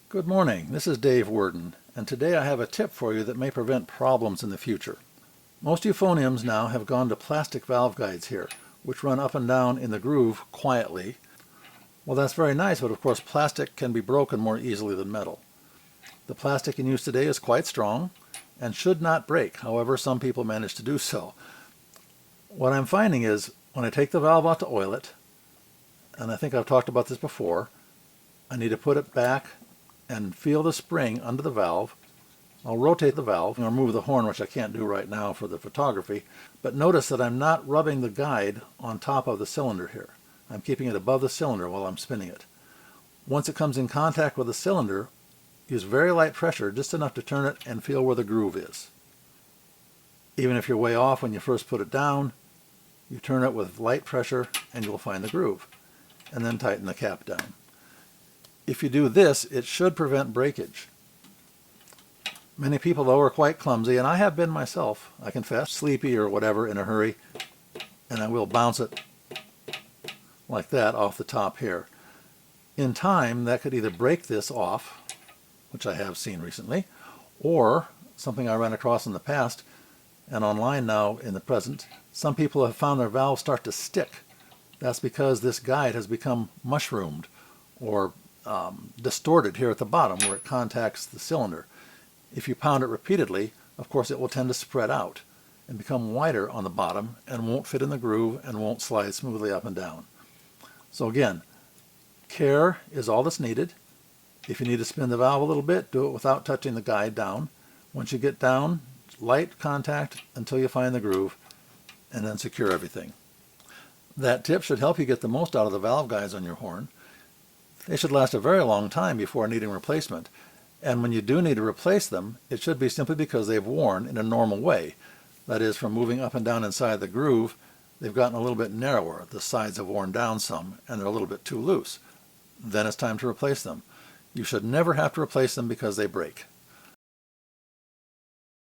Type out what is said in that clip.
Good morning, this is Dave Worden, and today I have a tip for you that may prevent problems in the future. Most euphoniums now have gone to plastic valve guides here, which run up and down in the groove quietly. Well, that's very nice, but of course plastic can be broken more easily than metal. The plastic in use today is quite strong and should not break, however some people manage to do so. What I'm finding is when I take the valve out to oil it, and I think I've talked about this before, I need to put it back and feel the spring under the valve. I'll rotate the valve and remove the horn, which I can't do right now for the photography, but notice that I'm not rubbing the guide on top of the cylinder here. I'm keeping it above the cylinder while I'm spinning it. Once it comes in contact with the cylinder, use very light pressure, just enough to turn it and feel where the groove is. Even if you're way off when you first put it down, you turn it with light pressure and you'll find the groove, and then tighten the cap down. If you do this, it should prevent breakage. Many people, though, are quite clumsy, and I have been myself, I confess, sleepy or whatever, in a hurry, and I will bounce it like that off the top here. In time, that could either break this off, which I have seen recently, or something I ran across in the past, and online now in the present, some people have found their valves start to stick. That's because this guide has become mushroomed or distorted here at the bottom where it contacts the cylinder. If you pound it repeatedly, of course it will tend to spread out and become wider on the bottom and won't fit in the groove and won't slide smoothly up and down. So again, care is all that's needed. If you need to spin the valve a little bit, do it without touching the guide down. Once you get down, light contact until you find the groove, and then secure everything. That tip should help you get the most out of the valve guides on your horn. They should last a very long time before needing replacement, and when you do need to replace them, it should be simply because they've worn in a normal way. That is, from moving up and down inside the groove, they've gotten a little bit narrower. The sides have worn down some, and they're a little bit too loose. Then it's time to replace them. You should never have to replace them because they break.